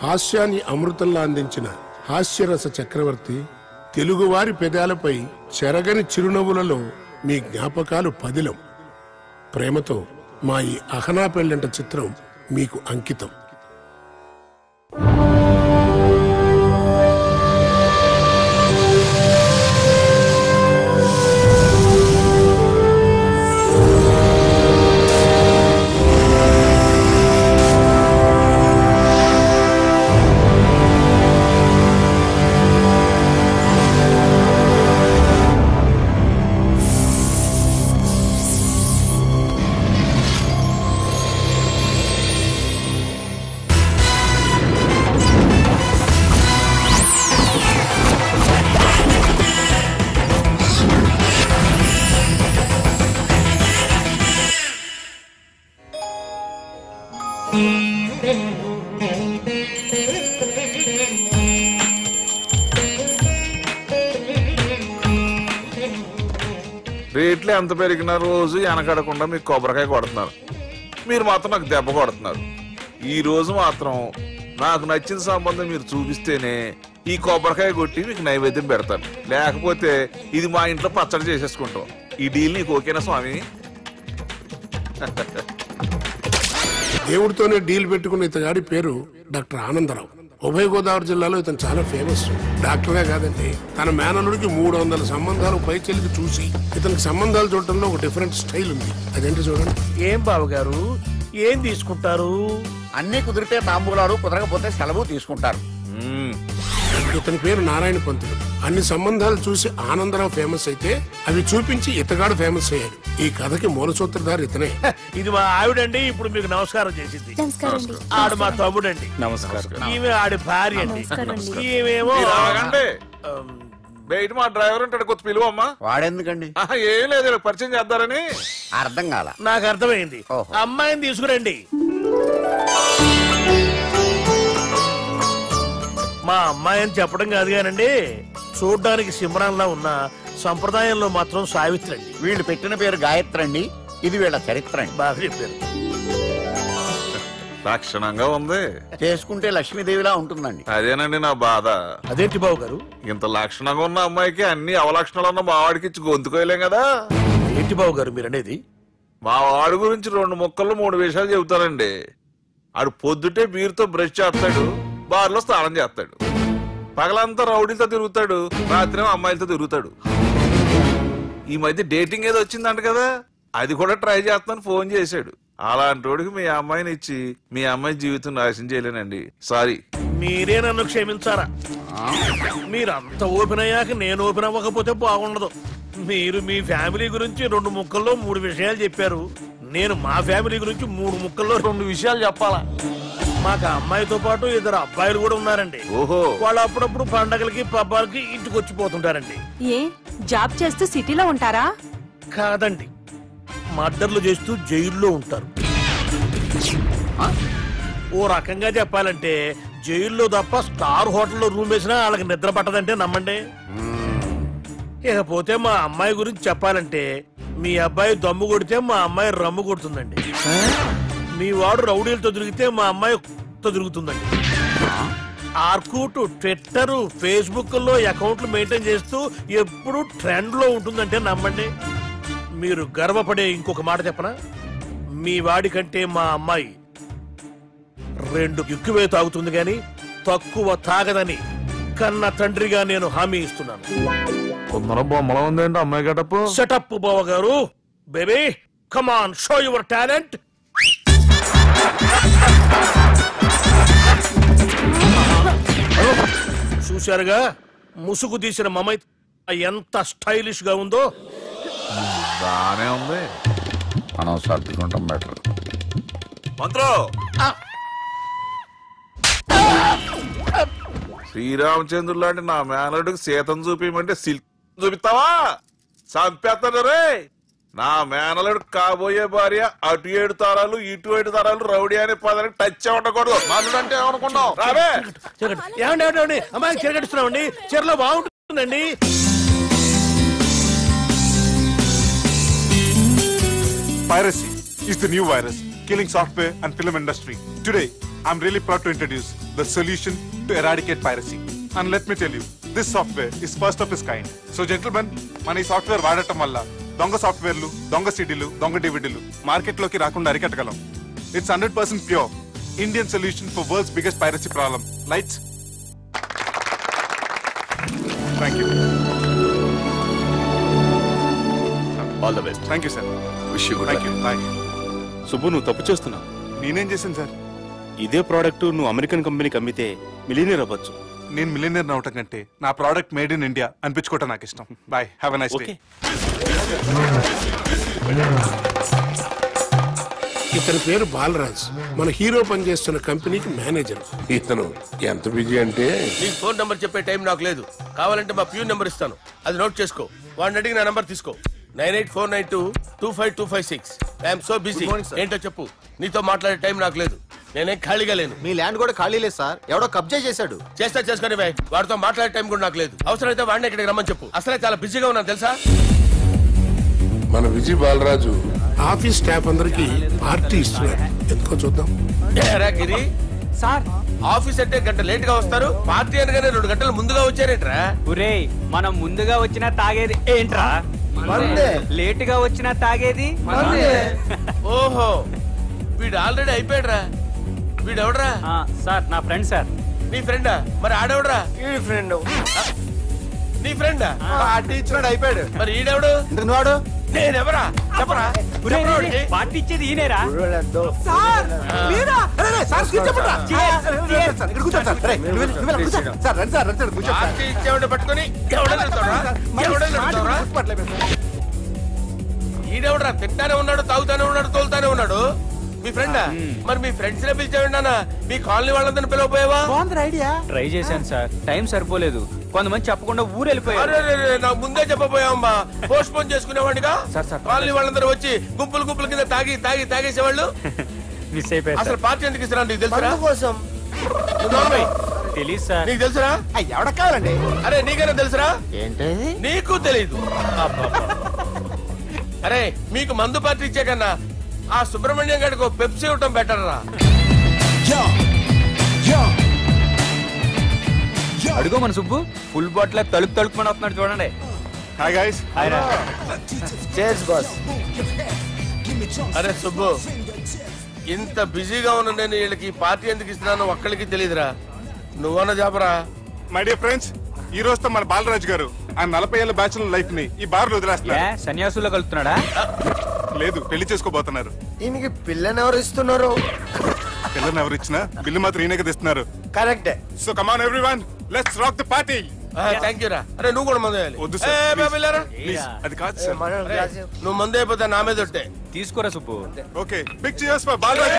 హాస్యాన్ని అమృతంలా అందించిన హాస్యరస చక్రవర్తి తెలుగువారి పెదాలపై చెరగని చిరునవ్వులలో మీ జ్ఞాపకాలు పదిలం. ప్రేమతో మా ఈ అహనా పెళ్ళంట చిత్రం మీకు అంకితం. రేట్లు ఎంత పెరిగినా రోజు వెనకడకుండా మీకు కొబ్బరికాయ కొడుతున్నారు, మీరు మాత్రం నాకు దెబ్బ కొడుతున్నారు. ఈ రోజు మాత్రం నాకు నచ్చిన సంబంధం మీరు చూపిస్తేనే ఈ కొబ్బరికాయ కొట్టి మీకు నైవేద్యం పెడతాను, లేకపోతే ఇది మా ఇంట్లో పచ్చడి చేసేసుకుంటాం. ఈ డీల్ నీకు ఓకేనా స్వామి? దేవుడితోనే డీల్ పెట్టుకున్న ఇతగాడి పేరు డాక్టర్ ఆనందరావు. ఉభయ గోదావరి జిల్లాలో ఇతను చాలా ఫేమస్. డాక్టరే కాదండి, తన మేనలుడికి 300 సంబంధాలు పైచెల్లికి చూసి ఇతనికి సంబంధాలు చూడటంలో ఒక డిఫరెంట్ స్టైల్ ఉంది. అదేంటి చూడండి. ఏం బాబు గారు, ఏం తీసుకుంటారు? అన్ని కుదిరితే తాంబూలాలు, కుదరకపోతే సెలవు తీసుకుంటారు. ఇతని పేరు నారాయణ పంతులు. అన్ని సంబంధాలు చూసి ఆనందరావు ఫేమస్ అయితే అవి చూపించి ఇతగాడు ఫేమస్ అయ్యాడు. ఈ కథకి మూల సూత్రధారి ఇతనే. ఇది మా ఆవిడండి, ఇప్పుడు మీకు నమస్కారం చేసింది. ఆడు మా తమ్ముడండి. ఈమె ఆడి భార్య అండి. ఈమెమో బయట మా డ్రైవర్ ఉంటాడు, కొత్త పిలువమ్మా. వాడెందుకండి? ఏం లేదు, పరిచయం చేద్దారని. అర్థం కాల. నాకు అర్థమైంది. అమ్మాయిని తీసుకురండి. మా అమ్మాయి అని చెప్పడం కాదు కానండి, చూడ్డానికి సింహరాన్లా ఉన్న సంప్రదాయంలో మాత్రం సావిత్రి అండి. వీళ్ళు పెట్టిన పేరు గాయత్రి అండి. ఇది వీళ్ళ చరిత్ర అండి. బాగా చెప్పారు. లక్షణంగా ఉంది. చేసుకుంటే లక్ష్మీదేవిలా ఉంటుందండి. అదేనండి నా బాధ. అదేంటి బాబు గారు? ఇంత లక్షణంగా ఉన్న అమ్మాయికి అన్ని అవలక్షణాలు ఉన్న మా వాడికి ఇచ్చి గొంతుకోయలేం కదా. ఏంటి బాబు గారు మీరు అనేది? మా వాడి గురించి 2 ముక్కల్లో 3 విషయాలు చెబుతానండి. ఆడు పొద్దుటే బీరుతో బ్రష్ చేస్తాడు, బార్లో స్నానం చేస్తాడు, పగలంతా రౌడీలతో తిరుగుతాడు, రాత్రి అమ్మాయిలతో తిరుగుతాడు. ఈ మధ్య డేటింగ్ ఏదో వచ్చిందంట కదా, అది కూడా ట్రై చేస్తాను ఫోన్ చేశాడు. అలాంటి వాడికి మీ అమ్మాయిని ఇచ్చి మీ అమ్మాయి జీవితం నాశనం చేయలేనండి. సారీ. మీరే నన్ను క్షమించారా? మీరంత ఓపెన్ అయ్యాక నేను ఓపెన్ అవ్వకపోతే బాగుండదు. మీరు మీ ఫ్యామిలీ గురించి 2 ముక్కల్లో 3 విషయాలు చెప్పారు. నేను మా ఫ్యామిలీ గురించి 3 ముక్కల్లో 2 విషయాలు చెప్పాలా? మాకు అమ్మాయితో పాటు 2 అబ్బాయిలు కూడా ఉన్నారండి. ఓహో. వాళ్ళు అప్పుడప్పుడు పండగలకి పబ్బాలకి ఇంటికి వచ్చిపోతుంటారండి. ఏ జాబ్ చేస్తూ సిటీలో ఉంటారా? కాదండి, మర్డర్లు చేస్తూ జైల్లో ఉంటారు. ఓ రకంగా చెప్పాలంటే జైల్లో తప్ప స్టార్ హోటల్లో రూమ్ వేసినా వాళ్ళకి నిద్ర పట్టదంటే నమ్మండి. ఇకపోతే మా అమ్మాయి గురించి చెప్పాలంటే మీ అబ్బాయి దమ్ము కొడితే మా అమ్మాయి రమ్ము కొడుతుందండి. మీ వాడు రౌడీలతో తిరిగితే మా అమ్మాయి తిరుగుతుందండి. ఆర్కుట్, ట్విట్టర్, ఫేస్బుక్ లో అకౌంట్లు మెయింటైన్ చేస్తూ ఎప్పుడు ట్రెండ్ లో ఉంటుందంటే నమ్మండి. మీరు గర్వపడే ఇంకొక మాట చెప్పనా? మీ వాడి కంటే మా అమ్మాయి 2 ఎక్కువే తాగుతుంది గాని తక్కువ తాగదని కన్న తండ్రిగా నేను హామీ ఇస్తున్నాను. బొమ్మలా ఉందండి అమ్మాయి గడప. సెటప్ బావ గారు. Baby come on, show your talent. చూశారుగా ముసుగు తీసిన మమై ఎంత స్టైలిష్ గా ఉందో. బానే ఉంది. మనం సర్దుకుంటాం బెటర్. మంత్రో, శ్రీరామచంద్రుడు లాంటి నా మేనలుడికి సీతను చూపించమంటే సిల్క్ చూపిస్తావా? చంపేస్తాడు రే. నా మేనలుడు కాబోయే భార్య అటు 7 తరాలు ఇటు 7 తరాలు రౌడీ అనే పదానికి టచ్ ఉండకూడదు. మందుడు అంటే ఏమనుకున్నావు? రావే. ఏమండి అమ్మాయి చెరగడుస్తున్నామండి, చీరలో బాగుంటుందండి. Piracy is the new virus, killing software and film industry. Today, I'm really proud to introduce the solution to eradicate piracy. And let me tell you, this software is first of its kind. So gentlemen, మన ఈ software వాడటం వల్ల దొంగ సాఫ్ట్వేర్లు, దొంగ సిడీలు, దొంగ డివిడీలు మార్కెట్లోకి రాకుండా అరికట్టగలం. It's 100% pure Indian solution for world's biggest piracy problem. Lights. Thank you. All the best. Thank you, sir. Wish you good Thank you. Bye. Subbu, నువ్వు తప్పు చేస్తున్నావు. నేనేం చేశాను సార్? ఇదే ప్రోడక్ట్ నువ్వు అమెరికన్ కంపెనీకి అమ్మితే మిలియనీర్ అవ్వచ్చు. నేను మిలియనర్ అవటం కంటే నా ప్రోడక్ట్ మేడ్ ఇన్ ఇండియా అనిపించుకోవటం నాకు ఇష్టం. Bye, have a nice day. ఇతని పేరు బాలరాజ్, మన హీరో పనిచేస్తున్న కంపెనీకి మేనేజర్. ఇతను ఎంత బిజీ అంటే నీకు ఫోన్ నంబర్ చెప్పే టైం నాకు లేదు. కావాలంటే మా ప్యూన్ నంబర్ ఇస్తాను, అది నోట్ చేసుకో. వాడిని అడిగి నా నంబర్ తీసుకో. 9849225256. I'm so busy. ఏంటో చెప్పు. నీతో మాట్లాడే టైం నాకు లేదు. నేనేం ఖాళీగా లేను. మీ ల్యాండ్ కూడా ఖాళీ లేదు సార్, ఎవడో కబ్జా చేశాడు. చేస్తా చేసుకుని బాయ్. వాడితో మాట్లాడే టైం కూడా నాకు లేదు. అవసరమైతే వాడిని ఇక్కడికి రమ్మని చెప్పు. అసలే చాలా బిజీగా ఉన్నాను తెలుసా. మన విజయ్ బాలరాజు ఆఫీస్ స్టాఫ్ అందరికి పార్టీ ఇస్తున్నాడు. ఎందుకో చూద్దాం. ఏరా గిరి సార్, ఆఫీస్ అంటే గంట లేట్ గా వస్తారు, పార్టీ అనగానే 2 గంటలు ముందుగా వచ్చారేంట్రా? ఒరేయ్ మనం ముందుగా వచ్చినా తాగేది ఏంట్రా? లేట్ గా వచ్చినా తాగేది. ఓహో, వీడు ఆల్రెడీ అయిపోయాడురా. వీడెవడరా? సార్ నా ఫ్రెండ్ సార్. నీ ఫ్రెండా? మరి ఆడెవడరా? ఫ్రెండ్ నీ ఫ్రెండా? పార్టీ ఇచ్చినాడు, అయిపోయాడు. మరి ఈడెవడు? వాడు నేనెవరా చెప్పరా? పార్టీ ఇచ్చేది ఈనేరా? పార్టీ ఇచ్చేవాడిని పట్టుకొని ఈడెవడరా? తింటానే ఉన్నాడు, తాగుతానే ఉన్నాడు, తోలుతానే ఉన్నాడు. మీ ఫ్రెండా? మరి మీ ఫ్రెండ్స్ నే పిలిచావిన్నానా? మీ కాలనీ వాళ్ళందరినీ పిలవపోయావా? ట్రై చేశాను సార్, టైం సరిపోలేదు. కొంతమంది చెప్పకుండా ఊరు వెళ్ళిపోయారు. నాకు ముందే చెప్పపోయావమ్మా. పోస్ట్ పోన్ చేసుకునేవాడిగా. సార్, సార్, కాలనీ వాళ్ళందరూ వచ్చి గుంపులు గుంపుల కింద తాగేసేవాళ్ళు. మిస్ అయిపోయారు. అసలు పార్టీ ఎందుకు ఇస్తున్నా నీకు తెలుసురా? కోసం తెలీదు సార్. నీకు తెలుసురా? ఎవడ కావాలండి? అరే నీకైనా తెలుసురా? ఏంటి నీకు తెలీదు? అరే మీకు మందు పార్టీ ఇచ్చే కన్నా ఆ సుబ్రహ్మణ్యం గారికి పెప్సీ ఇవ్వటం బెటర్ రా. అడుగో మన సుబ్బు ఫుల్ బాటిల్ తలుపుమని వస్తున్నాడు చూడండి. Hi guys. Chairs boss. అరే సుబ్బు, ఇంత బిజీగా ఉన్న నేను వీళ్ళకి పార్టీ ఎందుకు ఇస్తున్నాను ఒక్కడికి తెలియదురా. నువ్వన్న చెప్పరా. మై డియర్ ఫ్రెండ్స్, ఈ రోజుతో మన బాలరాజు గారు ఆ 40 ఏళ్ల బ్యాచులర్ లైఫ్ ని ఈ బార్ లో వదిలేస్తున్నారు. సన్యాసుల్లో కలుపుతున్నాడా? లేదు, పెళ్లి చేసుకోబోతున్నారు. ఈయనకి పిల్లని ఎవరు ఇస్తున్నారు? పిల్లని ఎవరు ఇచ్చినా బిల్లు మాత్రం ఈయనకి తెస్తున్నారు. కరెక్టే. So come on everyone, let's rock the party. Thank you రా. అరే నువ్వు కూడా మందు వేయాలి. వద్దు సార్, ప్లీజ్. అది కాదు సార్. నువ్వు మందు అయిపోతే నా మీద ఒట్టే. తీసుకోరా Subbu. Okay, big cheers for Balaraju.